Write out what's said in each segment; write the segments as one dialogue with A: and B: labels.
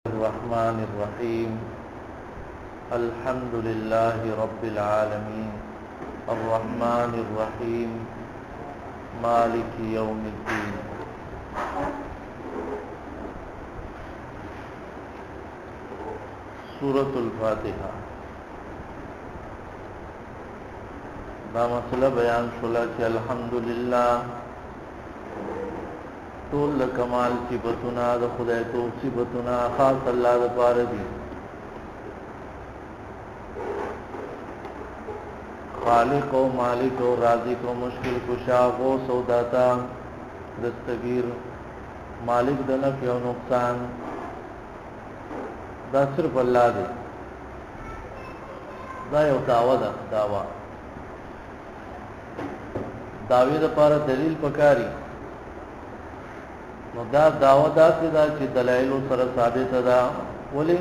A: الرحمن الرحيم الحمد لله رب العالمين الرحمن الرحيم مالك يوم الدين. سورة الفاتحة. دا مسئلہ بیان شولا چې الحمدللہ ټول کمال صفاتنا د خدای تو صفاتنا خاص الله د پاره دي. خالق او مالک او رازق او مشکل کشا او سوداتا دستگیر مالک د نفع او نقصان دا صرف الله دی. دا یو دعوه ده. داوی د پاره دلیل پکاري. نو دا دعوه داسې ده چې دلایل سره ثابت ده. ولی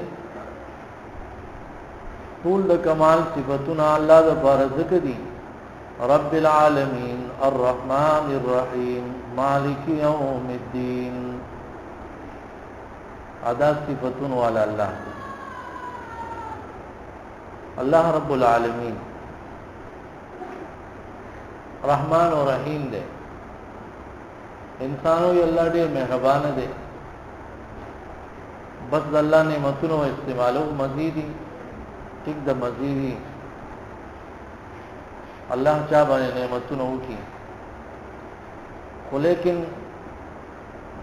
A: ټول د کمال صفاتونه الله د پاره ذکر دي. رب العالمین الرحمن الرحیم مالک یوم الدین. ادا صفاتون والا الله رب العالمین رحمان و رحیم دے. انسانوں یہ اللہ ډیر مهربان دے. بس اللہ نعمتونو استعمالو مزیدی ٹھیک د مزیدی اللہ چا باندې نعمتونو کی خو لیکن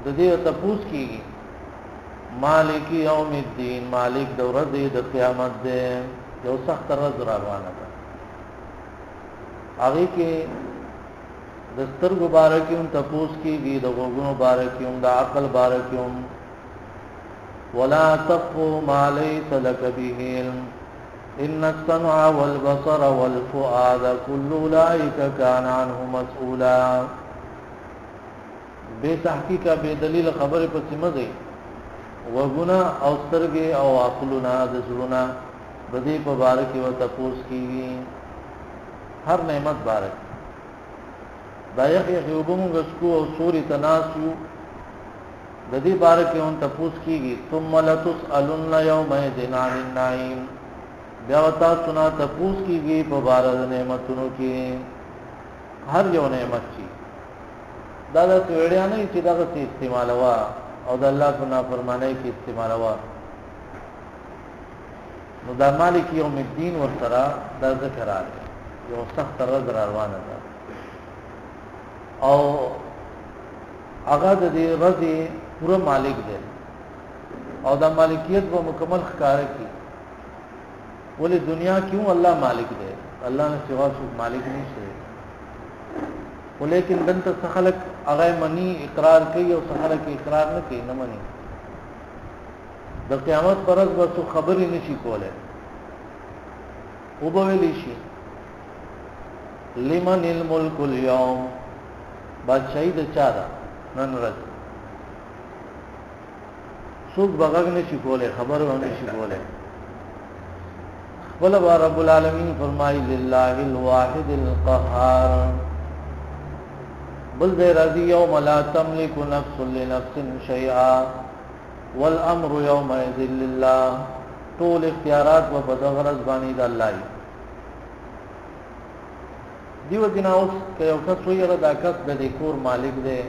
A: د دې تپوس کیږي مالک یوم الدین مالک د ورځې د قیامت دے. یو سخت ورځ روانه ده. هغه کې د سترګو بارکیوم تپوس کیږي د غوږونو بارکیوم د عقل بارکیوم. ولا تقف ما ليس لك به علم ان السمع والبصر والفؤاد كل اولئك كان عنه مسؤولا. بے تحقیق بے دلیل خبر په سمځي وغنا او سترګې او عقلونه د زړونه د دې په بارکې و تپوس کیږي. هر نعمت بارک دا یخی خوبمونگا سکو او سوری تناسیو دا دی بارکی ان تپوس کیگی. ثم لتسألن یومئذ عن النعیم. بیاوتا سنا تپوس کیگی پا بارد نعمتونو کی ہر یو نعمت چی دا سویڑیا نہیں چی دا سی استعمالوا او دا اللہ کو نافرمانے کی استعمالوا. نو دا مالک یوم الدین ورسرا دا ذکر آگے یو سخت رض روانه ده او هغه د دې رضی پورا مالک دی او دا مالکیت به مکمل ښکارا کی. ولی دنیا کیوں اللہ مالک دی؟ اللہ نے سوا څوک مالک نشته. ولیکن دنت خلق هغه منی اقرار کوي او خلق اقرار نه کوي، نه مني. د قیامت پر ورځ به څو خبرې نشي کوله. او به ویلی شي لمن الملک اليوم بادشاہی د چا ده نن ورځ. څوک بغاګ نشي کوله، خبر ونه شي کوله. بل رب العالمین فرمای لله الواحد القهار. بل ذی رضی یوم لا تملک نفس لنفس شیئا والامر یومئذ لله. ټول اختیارات و بدغرض باندې د الله. دیو جنا اوس که یو کس وی را دا کس د دې کور مالک دی،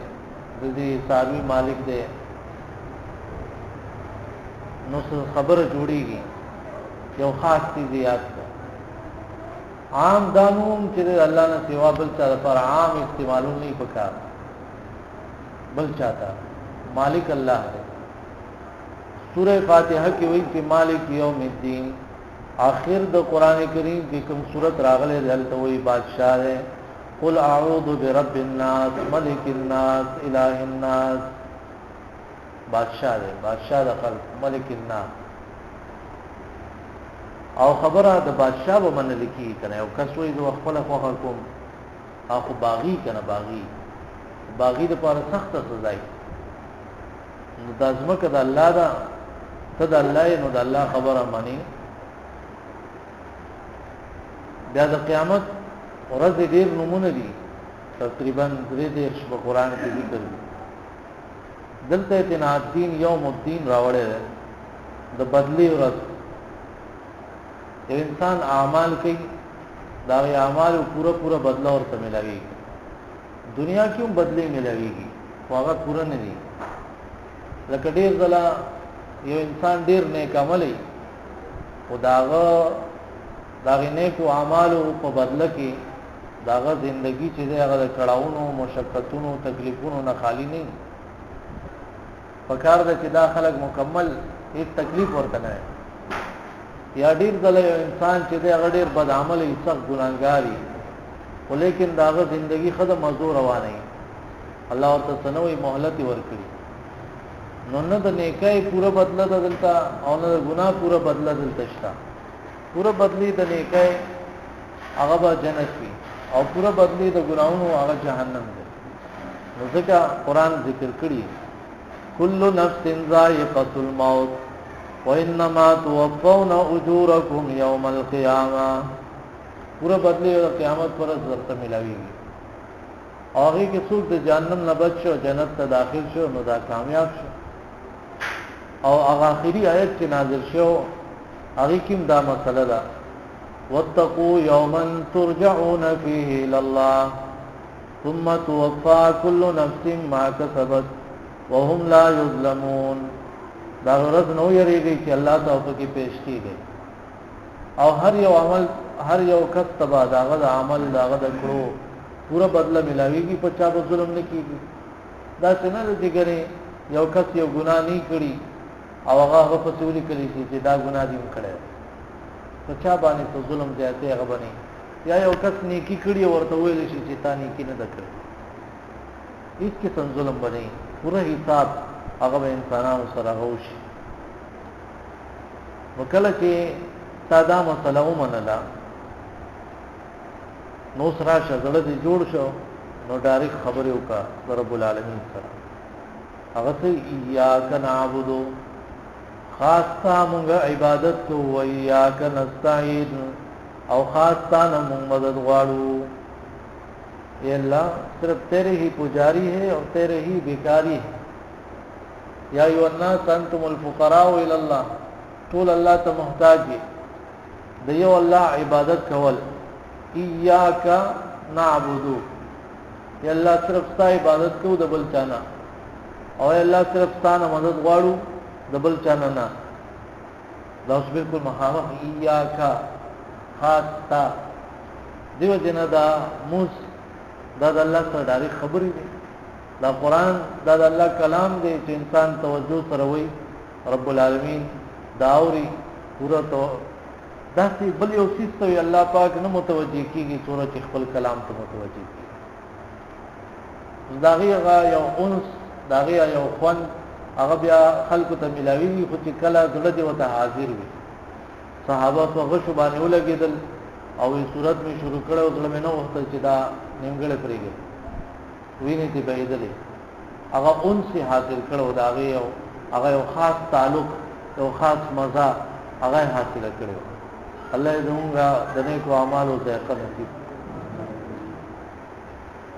A: د دې ساروی مالک دی، نو خبر جوړیږي یو خاص چیز یاد کړه. عام دانوم چې الله نه سوا بل چا پر عام استعمالون نه پکار بل چاته مالک الله دی. سورہ فاتحه کې وایي چې مالک یوم الدین. آخر د قران کریم کې کوم سورۃ راغله دلته وی بادشاہ ہے. قل اعوذ برب الناس ملک الناس الہ الناس. بادشاہ ہے، بادشاہ د خلق، ملک الناس. او خبره د بادشاہ به من لیکي کنه او کس وی د خپل خو کوم اخو باغی کنه باغی د پاره سخت سزا ای. نو د ازمکه د الله دا ته د الله نو د الله خبره مانی. بیا د قیامت ورځ ډیر نمونه دي تقریبا 3 په قران کې ذکر دي. دلته تنا دین یوم الدین راوړل د بدلی ورځ انسان اعمال کوي دا اعمال پورا بدلا ورته ملایي دنیا کې هم بدلی ملایي هغه پورا نه دي لکه ډیر ځله یو انسان ډیر نیک عملي او داغه نیکو اعمالو په بدله کې داغه ژوندۍ چې هغه کړهونو مشقتونو تکلیفونو نه خالی نه پکار ده چې دا خلک مکمل هیڅ تکلیف ورته نه یا ډیر ځله یو انسان چې هغه ډیر بد عمل یې سخت ګناهګاری ولیکن داغه ژوندۍ خدای مزور روانه الله ورته سنوي مهلت ورکړي نو نه د نیکای پورا بدله دلته او نه د ګناه پورا بدله دلته شته پورا بدلی د نیکای هغه به جنت وي او پورا بدلی د ګناہوں هغه جهنم دی نو ځکه قران ذکر کړی کل نفس ذائقة الموت وانما توفون اجورکم یوم القیامه پورا بدلی د قیامت پر ورځ ملاویږي هغه کې څوک د جهنم نه بچ شو جنت ته داخل شو نو دا کامیاب شو او هغه اخیری آیت چې نازل شو هغه کوم دا مسله ده واتقوا يوما ترجعون فيه الى الله ثم توفى كل نفس ما كسبت وهم لا يظلمون دا ورځ نو یریږي چې الله تعالی کې پیش کیږي او هر یو کس تبا داغه عمل داغه کړو پورا بدله ملاويږي په چا به ظلم نه کیږي دا څنګه د ګره یو کس یو ګناه نه کړی او هغه په څولي کړی چې دا ګناه دې کړی په چا باندې ته ظلم ځاتې هغه باندې یا یو کس نیکی کړی ورته ویل شي چې تا نیکی نه وکړي هیڅ کې ظلم باندې پورا حساب هغه انسانانو سره غوښي وکړه چې ساده مسله ومنله نو سره شغله دې جوړ شو نو ډایرک خبرې وکړه رب العالمین سره هغه ته ایاک نعبد خاص تا مونږ عبادت کو و ایاک نستعين او خاص تا مونږ مدد غواړو اے اللہ صرف تیرے ہی پجاری ہے اور تیرے ہی بیکاری ہے یا ایھا الناس انتم الفقراء الى الله ټول الله ته محتاج دي دیو الله عبادت کول ایاک نعبد یا الله صرف ستا عبادت کو د بل چانا او الله صرف ستا مدد غواړو د بل چانا نه دا اوس بالکل مخامخ ایاک خاص تا دیو جنا دا موس دا د الله سره ډاری خبرې دي دا قران دا د الله کلام دی چې انسان توجه سره وي رب العالمین داوري پورا تو داسې بل یو څه ته الله پاک نه متوجي کیږي سورۃ خپل کلام ته متوجي کیږي داغه یو انس داغه یو خوان هغه بیا خلق ته ملاوي خو چې کله دله دی وته حاضر وي صحابه په غشو باندې ولګیدل او ای صورت می شروع کړو ظلم نه وخت چې دا نیمګړې پرېږي ویني ته بيدلې هغه اون سي حاصل کړو دا هغه یو خاص تعلق یو خاص مزه هغه حاصل کړو الله دې موږ د نیکو اعمالو ته نصیب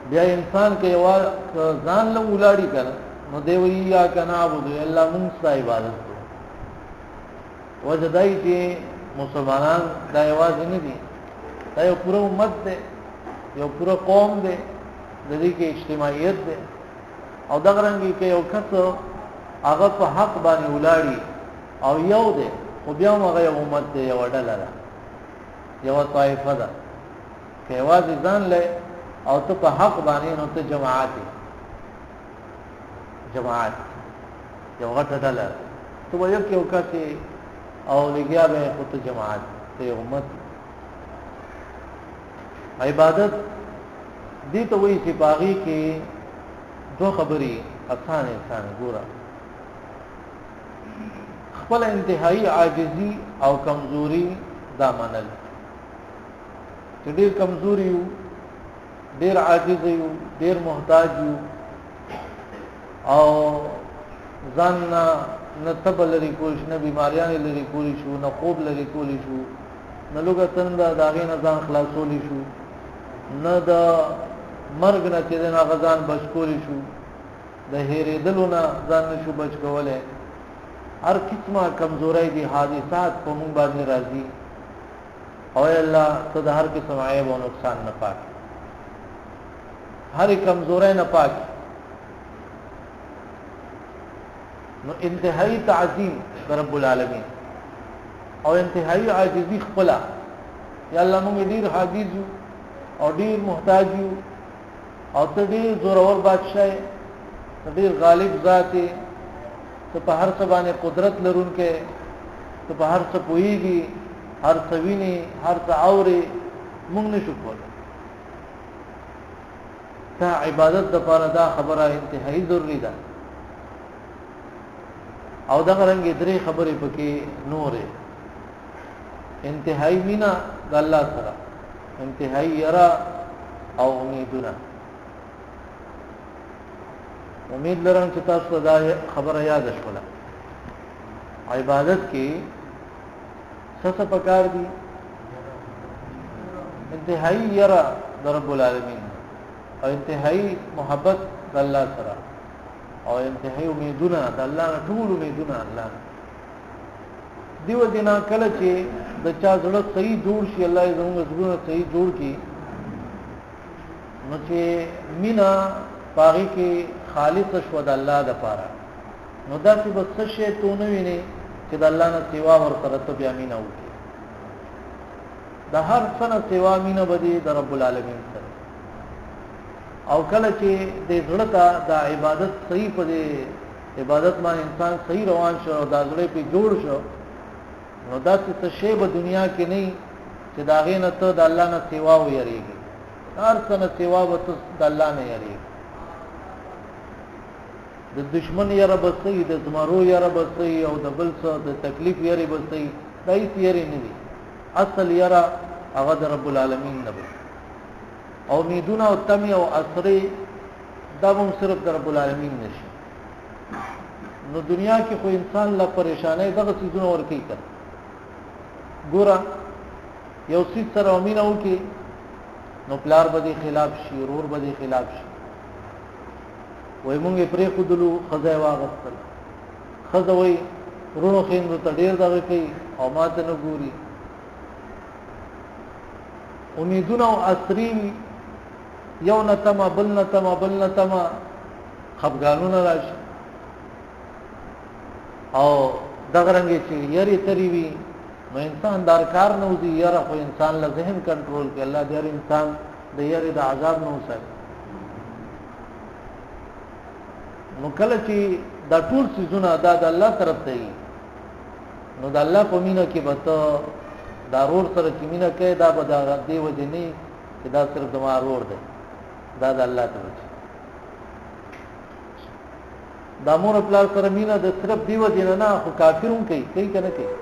A: بیا انسان کې یو ځان له ولاړی کړه نو دی وی یا کنا عبد الله من سای عبادت وجدای چې مسلمانان دا یواز نه دي دا یو پوره امت ده یو پوره قوم ده د دې کې اجتماعیت ده او دا غرانګي کې یو کس هغه په حق باندې ولاړی او یو ده خو بیا هغه یو امت ده یو ډله ده یو طائفه ده کې یواز ځان له او ته په حق باندې نو ته جماعت یو غټه ډله ته یو کې وکړي او لګیا به خود جماعت ته امت عبادت دي ته وایي چې باغی کې دو خبرې اسانه ګوره خپل انتهایی عاجزی او کمزوري دا منل چې ډېر کمزوري یو ډېر عاجز یو ډېر محتاج یو او ځان نه تبل لري کوش نه بیماریان لري کولی شو نه خوب لري کولی شو نه لوګه تند داغه نه ځان خلاصولی شو نه د مرګ نه چې نه غزان بچ کولی شو د هېرې دلونه ځان نشو بچ کوله هر قسمه کمزوري دي حادثات په موږ باندې راځي او الله ته د هر قسم عیب او نقصان نه پاک هر کمزوري نه پاک نو انتهایی تعظیم رب العالمین او انتهایی عاجزی خپل یا الله موږ ډیر عاجز او ډیر محتاج یو او ته ډیر زورور بادشاہ ته ډیر غالب ذات ته په هر څه باندې قدرت لرونکې ته په هر څه پوهیږي هر څه ویني هر څه اوري موږ نشو کولای تا عبادت د پاره دا خبره انتهایی ضروری ده او دا رنګ درې خبرې پکې نورې انتهایی مینا د الله سره انتهایی یرا او امیدونه امید لرم چې تاسو دا خبره یاد شوله عبادت کې څه پکار دي انتهایی یرا د رب العالمین او انتهایی محبت د الله سره او انتهایی امیدونه د الله نه ټول امیدونه الله دیو دینا کله چې د چا زړه صحیح جوړ شي الله یې زموږ زړه صحیح جوړ کړي نو چې مینا پاغي کې خالص شو د الله د پاره نو دا چې بس شي ته نه ویني چې د الله نه سیوا ورته ته بیا مینا وکړي د هر څه سیوا مینا بدی د رب العالمین سره او کله چې د زړه ته د عبادت صحیح په عبادت باندې انسان صحیح روان شو او د زړه په جوړ شو نو دا څه شی په دنیا کې نه چې دا غي نه ته د الله نه سیوا ويریږي هر څه نه سیوا به ته د الله نه یریږي د دشمن یې رب سي د زمرو یې رب سي او د بل څه د تکلیف یې رب سي دای یې نه دي اصل یرا هغه د رب العالمین نه او امیدونه او تمی او اثرې دا هم صرف د رب العالمین نشي نو دنیا کې خو انسان لا پریشانې دغه چیزونه ورکی کړ ګوره یو څه سره امینه وکي نو پلار به خلاف شي ورور به خلاف شي وای مونږ پرې خودلو خزای واغستل خزوي ورونو خیندو ته ډیر دغه کوي او ماته نه ګوري امیدونه او اثرې یو نتما بل نتما خفګانونه راشي او دغه رنګ چې یاري تری وي نو انسان دارکار نه وځي یاره خو انسان له ذهن کنټرول کوي الله دې انسان د یاري د عذاب نه وساتي نو کله چې دا ټول سيزونه د الله طرف ته وي نو د الله په مینه کې به ته ضرور سره چې مینه کوي دا به دا دی و دي نه چې دا صرف د مارور دی دا د الله طرف دا مور خپل سره مینه د صرف دیو دین نه خو کافرون کوي کنه کوي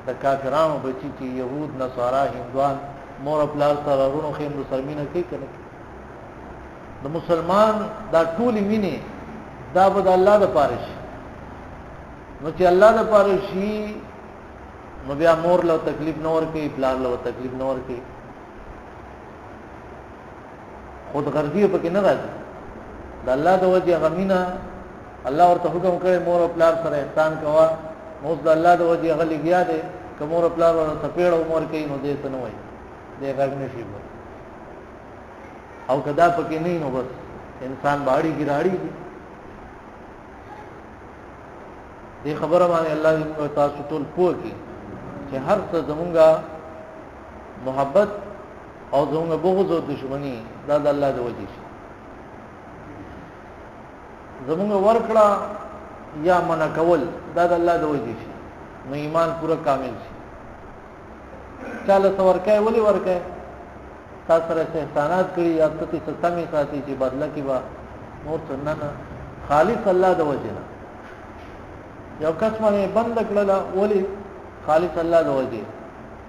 A: د کافرانو بچی چې يهود نصارا هندوان مور خپل سره ورونو خیمو سره مینه کوي کنه د مسلمان دا ټول مینه دا به د الله د پاره شي نو چې الله د پاره شي نو بیا مور له تکلیف نور کوي پلار له تکلیف نور کوي خود غرضی په کې نه راځي د الله د وجه غمینا الله ورته حکم کوي مور او پلار سره احسان کوا مو د الله د وجه غلي گیا دي که مور او پلار ورته سپېړ او مور کوي نو دې څه نه وای دې غږ نشي او کدا پکې نه نو بس انسان باړي ګراړي دي دې خبره باندې الله دې تاسو ټول پوه کی چې هر څه زمونږه محبت او زمونږه بغض او دشمنی دا د الله د وجه شي زمونږه ورکړه یا منع کول دا د الله د وجه شي نو ایمان پورا کامل شي چاله ورکای ولي ورکای تاسو سره احسانات کړی یا ته ستمي ساتي چې بدله کی با نور څه نه خالص الله د وجه نه یو کس باندې بند کړل ولي خالص الله د وجه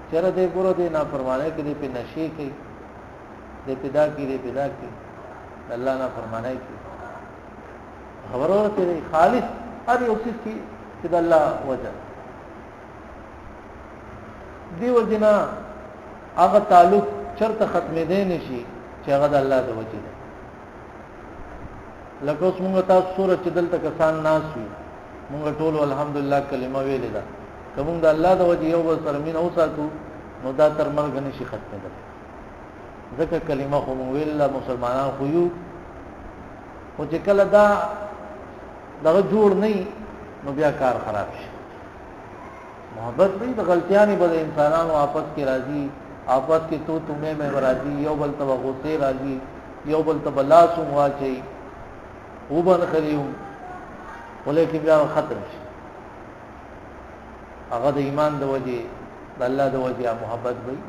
A: چیرې دې ګورو دې نه فرمانه کې دې په نشي کې دې پیدا کې الله نه فرمانه کې خبرو ته خالص هر یو څه چې د الله وجه دی وجنا هغه تعلق چرته ختمې دی نشي چې هغه د الله د وجه دی لکه اوس موږ تاسو سورۃ چې دلته کسان ناس وي موږ ټول الحمدلله کلمه ویلې ده کوم د الله د وجه یو بل سره مين او ساتو نو دا تر مرګ نشي ختمېدل ځکه کلمه خو موږ ویل مسلمانان خو یو او چې کله دا دغه جوړ نه نو بیا کار خراب شي محبت به د غلطیانی به انسانانو آپس کې راځي آپس کې تو تمه مې راځي یو بل ته غوسه راځي یو بل ته بلاسو واچي وبن خلیو ولیکن بیا ختم شي هغه د ایمان د وجه د الله د وجه محبت وي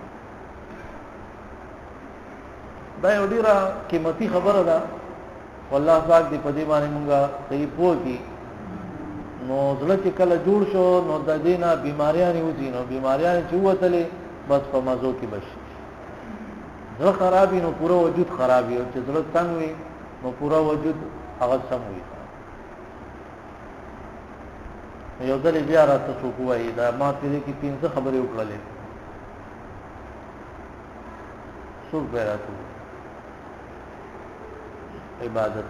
A: دا یو ډیره قیمتي خبره ده والله پاک دې په دې باندې مونږه صحیح پوهی نو زړه چې کله جوړ شو نو د دینه بیماریاں نیوځي نو بیماریاں چې وتلې بس په مزو کې بشي زړه خرابې نو پورا وجود خرابې او چې زړه تنګ وي نو پورا وجود هغه سم وي یو ځل بیا راته څوک وایي دا ما په دې کې 15 خبرې وکړلې څوک به راته عبادت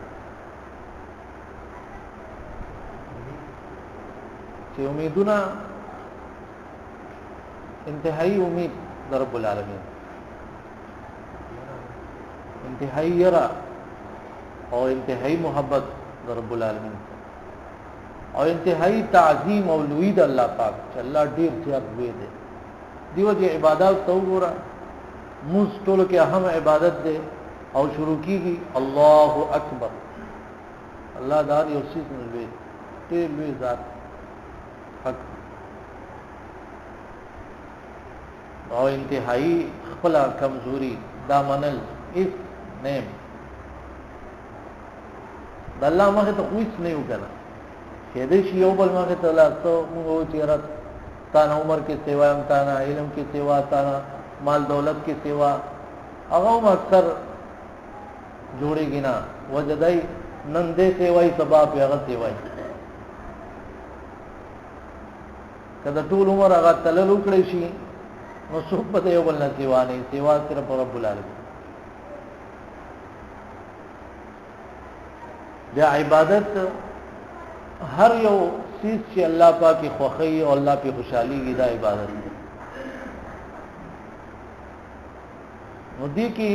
A: چې امیدونه انتهایی امید در رب العالمین انتهایی یرا او انتهایی محبت در رب العالمین او انتهایی تعظیم او لوی د الله پاک چې الله ډیر زیات وی دی دیو دې عبادت تو ګورا موږ ټول کې اهم عبادت دی او شروع کیږي الله اکبر الله دار یو څه نه لوی ډیر لوی ذات حق او انتهایی خپل کمزوري دا منل اس نیم د الله مخه ته هیڅ نه وکړه کې دې شی یو بل مخه ته لاسو موږ چیرې تا نه عمر کې سیوا هم تا نه علم کې سیوا تا نه مال دولت کې سیوا هغه اکثر جوړيږي نه وجدای نن دې سیوای سبا په هغه سیوای کله ټول عمر هغه تلل وکړي شي نو څوک په یو بل نه سیوا نه سیوا صرف رب العالمین دا عبادت هر یو چیز چې الله پاک خوښي او الله په خوشحالي کې دا عبادت نو دي کې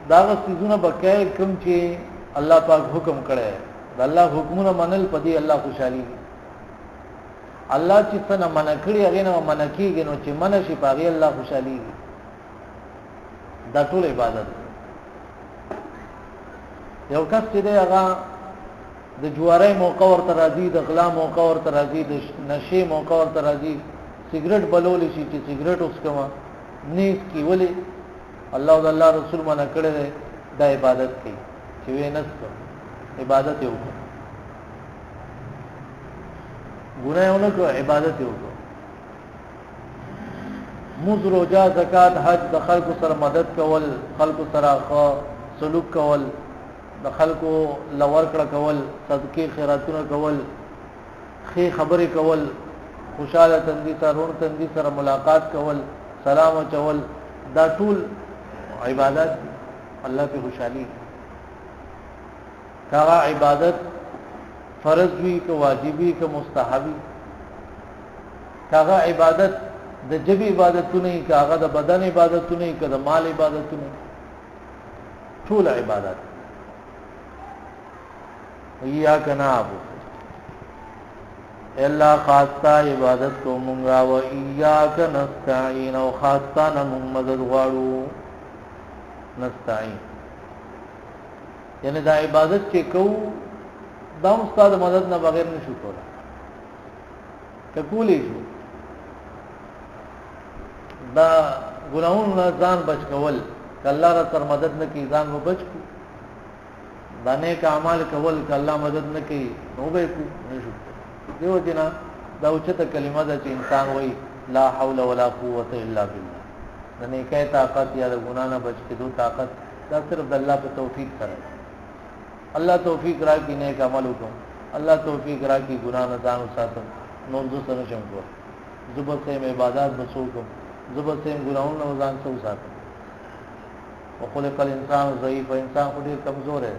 A: دا چیزونه بکای کوم چې الله پاک حکم کړي دا الله حکمونه منل پدې الله خوشحالي الله چې څنګه منع کړی هغه نه منع کیږي نو چې منع شي پاغي الله خوشحالي دا ټول عبادت یو کس چې هغه د جواري موقع ورته راځي د غلا موقع ورته راځي د نشي موقع ورته راځي سیګریټ بلول شي چې سیګریټ اوس کما نیس کی ولی الله او الله رسول منع کړی دا عبادت کوي چې وینس عبادت یو ګناهونه کو عبادت یو موږ روزه زکات حج د خلکو سره مدد کول خلکو سره ښه سلوک کول د خلکو لور کړه کول صدقې خیراتونه کول خې خبرې کول خوشاله تندي سره ورور تندي سره ملاقات کول سلام چول دا ټول عبادت الله په خوشحالي کا عبادت فرض وی که واجبی که مستحبی کا عبادت د جبی عبادتونه کا د بدن عبادتونه کا د مال عبادتونه ټول عبادت یا کنا ابو الا خاصه عبادت کو مونږه و اياک نستعين او خاصه نم مدد غواړو نستعين یعنی دا عبادت چې کو دا استاد مدد نه بغیر نشو کولا کقولی شو دا ګناہوں ځان بچ کول کله را تر مدد نه کی ځان و بچ کو دا نیک اعمال کول کله مدد نه کی نو به کو نشو دیو جنا دا اوچته کلمه ده چې انسان وای لا حول ولا قوه الا بالله د نیکه طاقت یا د ګنا نه بچ کېدو طاقت دا صرف د الله په توفیق سره الله توفیق راکړي نیک عمل وکړو الله توفیق راکړي ګنا نه ځان وساتم نو زه سره شم کو زبر سے عبادت بسو کو زبر سے ګناہوں نه ځان څو ساتم وخلق الانسان ضعیف انسان خو ډیر کمزور ہے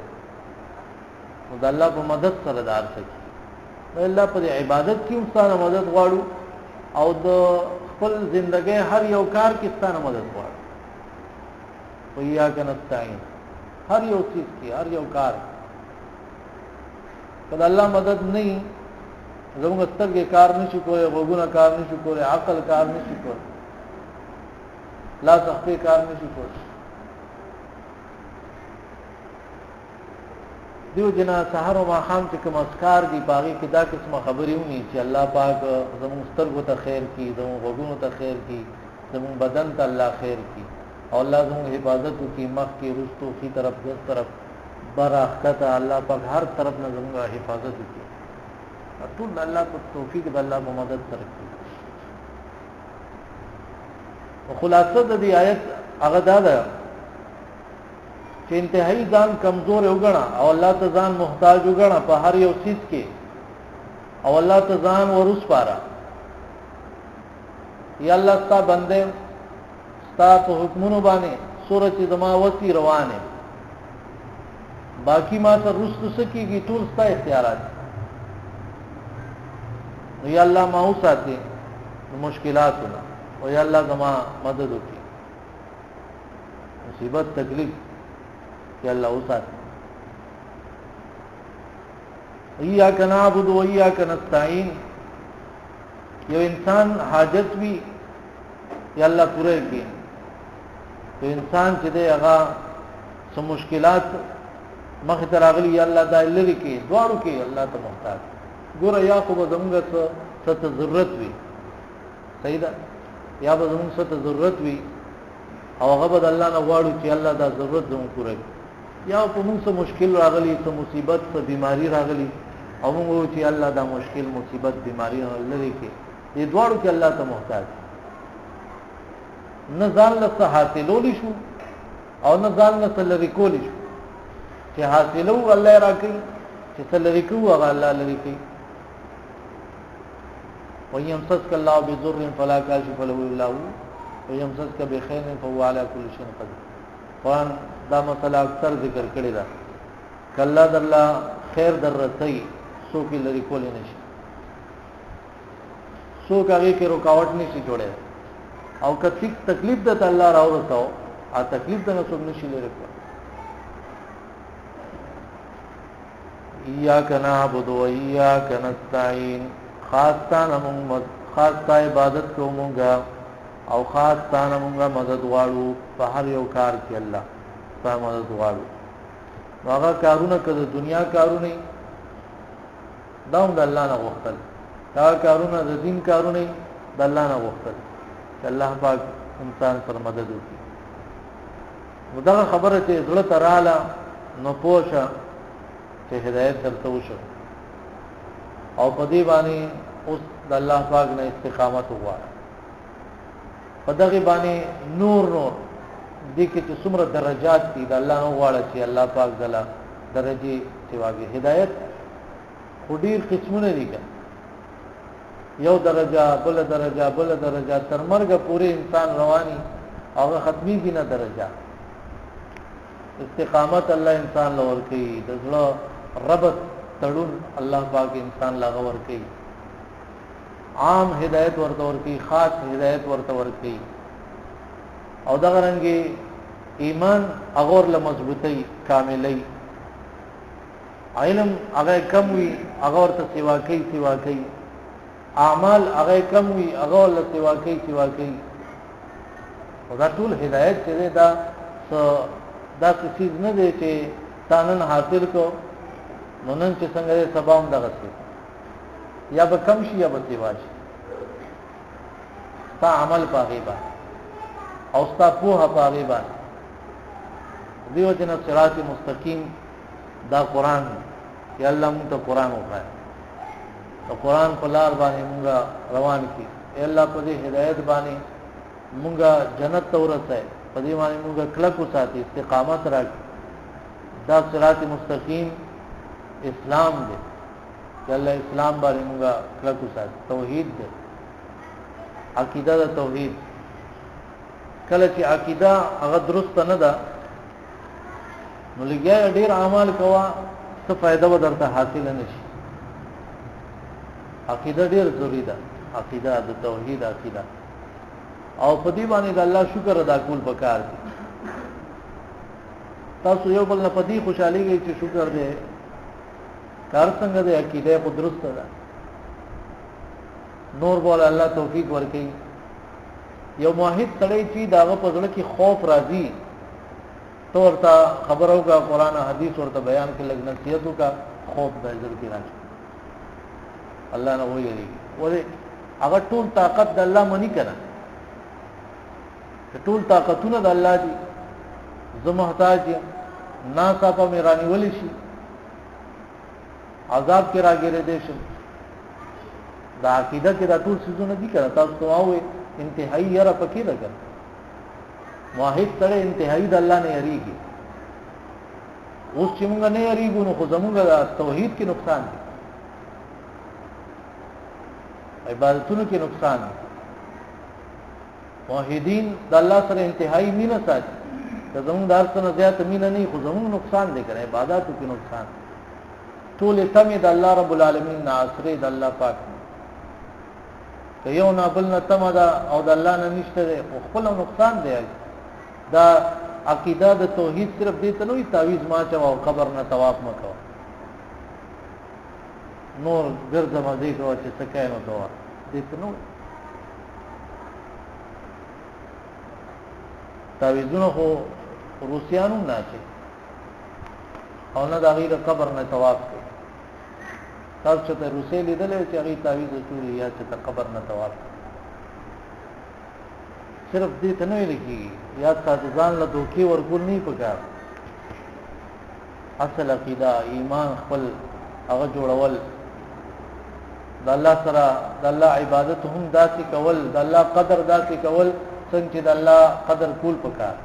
A: نو د الله په مدد سره دار سکی الله په عبادت کې ستاسو مدد غواړو او د خپل ژوندۍ هر یو کار کې ستاسو مدد غواړو ویا کنستاین هر یو چیز کې هر یو کار کله الله مدد نه زموږ سترګې کار نشي کولای وګونه کار نشي کولای عقل کار نشي کولای لا تخفي کار نشي کولای دیو جنا سحر او ماخام چې کوم اسکار دی باغی کې دا قسمه خبرې ونی چې الله پاک زموږ سترګو ته خیر کی زموږ وګونو ته خیر کی زموږ بدن ته الله خیر کی او الله زموږ حفاظت کی مخ کی رستو کی طرف دس طرف براخته الله پاک هر طرف نه زموږ حفاظت کی ټول الله په توفیق د الله په مدد سره کی او خلاصه د دې آیت هغه دا ده چې انتهایی ځان کمزور وګڼه او الله ته ځان محتاج وګڼه په هر یو چیز کې او الله ته ځان ورس پاره یا الله ستا بنده ستا په حکمونو باندې سورۃ زما وتی روانه باقی ما سره رست سکیږي ټول ستا اختیارات یا الله ما اوساته مشکلاتونه او یا الله زما مدد وکړي مصیبت تکلیف یا الله اوساته ایاک نعبد و ایاک نستعین یو انسان حاجت وی یا الله پوره کړي تو انسان چې دی هغه سم مشکلات مخ ته راغلي یا الله دا لری کې دواړو کې الله ته محتاج ګوره یا خو زموږ څه ضرورت وي صحیح ده یا به زموږ څه ضرورت وي او هغه به الله نه غواړو چې الله دا ضرورت زموږ پوره کړي یا په موږ څه مشکل راغلي څه مصیبت څه بیماری راغلي او موږ وایو چې الله دا مشکل مصیبت بیماری لری کې دې دواړو کې الله ته محتاج نه ځان له حاصلولی شو او نه ځان له لری کولی شو چې حاصلو الله راکړي چې لری کوو هغه الله لری کوي ويمسسك الله بضر فلا كاشف له الا هو ويمسسك بخير فهو على كل شيء قدير قرآن دا مسله اکثر ذکر کړی دا کله د الله خیر در رسي سو کې لری کول نشي سو هغه کې رکاوټ نشي جوړه او کڅ تکلیف د الله راو رساو ا تکلیف د نسو نشي لری کول ایاک نعبد و ایاک نستعین خاص تا عبادت کومونگا او خاص تا نمونگا مدد غواړو په هر یو کار کې الله تا مدد غواړو هغه کارونه کده دنیا کارونه داوم د الله نه غوښتل دا کارونه د دین کارونه د الله نه غوښتل الله پاک انسان پر مدد وکړي دا خبره چې زړه تراله نو پوښه چې هدایت درته وشو او په دې باندې اوس د الله پاک نه استقامت وغواړه په دغه باندې نور دې کې چې څومره درجات دي د الله نو غواړي چې الله پاک دلا درجه سیواږي هدایت خډیر قسمونه دي یو درجه بل درجه بل درجه تر مرګ پورې انسان رواني او ختمي کی نه درجه استقامت الله انسان لور کوي د زړه ربط تړون الله پاک انسان لا غور کوي عام هدایت ورته ورکی خاص هدایت ورته ورکی او دا غرنګي ایمان اغور له مضبوطی کاملی علم هغه کم وی هغه ورته سیوا کوي اعمال هغه کم وی هغه له سیوا کوي او دا ټول هدایت چې دا څه نه دی چې تانن حاصل کو نن چې څنګه سبا هم دغه څه یا به کم شي یا به سیوا شي تا عمل پاغي با او ستا پوها پاغي با دیو جن صراط مستقیم دا قران یا الله مونږ ته قران وکړه او قران په لار باندې مونږ روان کی اے الله په دې هدایت باندې مونږه جنت ته ورسه په دې باندې مونږ کلک وساتي استقامت راکړي دا صراط مستقیم اسلام دی چې الله اسلام باندې موږ کلک وساتو توحید دی عقیده د توحید کله چې عقیده هغه درست نه ده نو لګیا ډیر اعمال کوا څه فائدہ به درته حاصل نه شي عقیده ډیر ضروری ده، عقیده د توحید عقیده، او په دې باندې د الله شکر ادا کول پکار دي. تاسو یو بل نه پدې خوشحالي کې چې شکر دې کار څنګه دې عقیده په درست ده، نور بول الله توفیق ورکړي. یو موحد سړی چې داغه په ځل کې خوف راځي تو ورته خبرو کا قران حدیث ورته بیان کې لګ نصیحتو کا خوف د ځل کې راځي. الله نه وایي ولې هغه ټول طاقت د الله منی کړه، ټول طاقتونه د الله دي، زه محتاج ناصافه مې رانیول شي، عذاب کې راګیرې دي شي. دا عقیده کې دا ټول څه دي کړه. تاسو ته واوي انتهایی یره پکې ده کړه. واحد سره انتهایی د الله نه یریږي. اوس چې موږ نه یریږو نو خو زموږ توحید کې نقصان دی، عبادتونو کې نقصان دی. موحدین د الله سره انتهایی مینه ساتي، که زموږ د هر څه نه زیات مینه نه خو زموږ نقصان دی کړه، عبادتو کې نقصان. ټول تمه د الله رب العالمین نه اسره د الله پاک که یو نه بل نه تمه ده او د الله نه نشته ده او خپل نقصان دی. دا عقیده د توحید صرف دې ته نوې تعویذ ما چا او قبر نه طواف مکو، نور ګرځم دې کوه چې څه کوي نو کوه دې ته نو تعویذونه خو روسیانو نه چي او نه د غیر قبر نه طواف کوي. تاسو ته روسي لیدلې چې هغه تعویذ چوري یا چې قبر نه طواف، صرف دې ته نه لګي یا تاسو ځان له دوکي ورګول نه پکار. اصل عقیده ایمان خپل هغه جوړول، د الله سره د الله عبادت هم داسې کول، د الله قدر داسې کول څنګه چې د الله قدر کول پکار،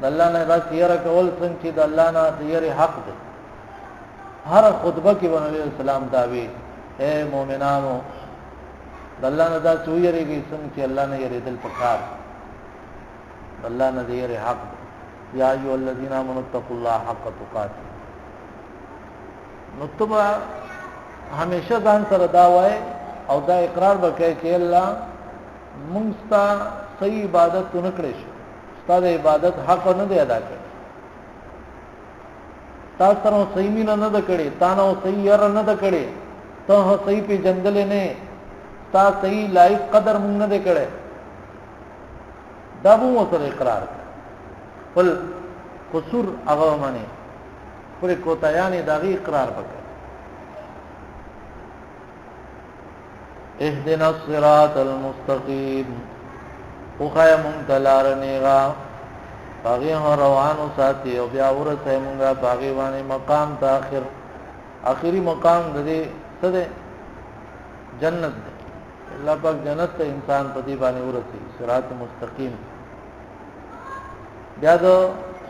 A: د الله نه داسې یره کول څنګه چې د الله نه یره حق دی. هر خطبه کې نبی اسلام داوی اے مؤمنانو د الله نه دا څو یریږي څنګه چې الله نه یریدل پکار، الله نه یری حق دی. یا ایو الذین آمنوا اتقوا الله حق تقاته. نو تبا همیشه ځان سره دا وای او دا اقرار وکړي چې الله موږ ته صحیح عبادت نه کړې شو، ستاسو عبادت حق نه دی ادا کړی، تاسو سره صحیح مینه نه ده کړې، تاسو صحیح ير نه ده کړې، ته صحیح په جنگل نه، تاسو صحیح لایق قدر مونږ نه ده کړې. دا مو سره اقرار خپل قصور هغه معنی پر کوتایانه داغي اقرار وکړه. اهدنا الصراط المستقيم او خای مونږ دلار نیغا باغی روانو ساتي او بیا ورته مونږه باغی باندې مقام ته اخري مقام دې څه ده؟ جنت ده. الله پاک جنت ته انسان په دې باندې ورته صراط مستقیم. بیا د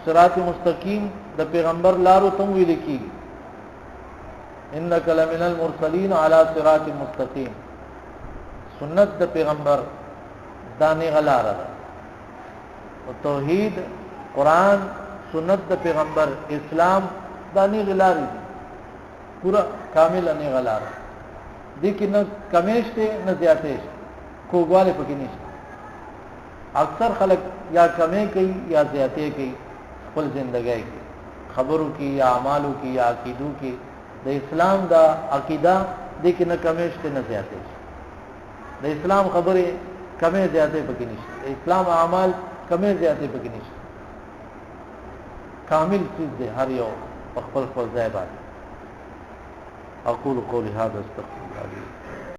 A: صراط مستقیم د پیغمبر لارو ته ویل کی انک لمن المرسلین علی صراط مستقیم. سنت د پیغمبر دانه غلاره ده، توحید قرآن سنت د پیغمبر اسلام دانی غلاری دی پورا کامل نه غلاره دي کې نه کمیشته نه زیاتېش کوګواله پکې نشته. اکثر خلک یا کمې کوي یا زیاتې کوي خپل ژوندۍ کې، خبرو کې یا اعمالو کې یا عقیدو کې. د اسلام دا عقیده دي کې نه کمیشته نه زیاتېش. د اسلام خبره کمې زیاتې پکې نشته، د اسلام اعمال کمې زیاتې پکې نشته. کامل چیز ده هر یو خپل ځای باندې. اقول قولي هذا استغفر الله.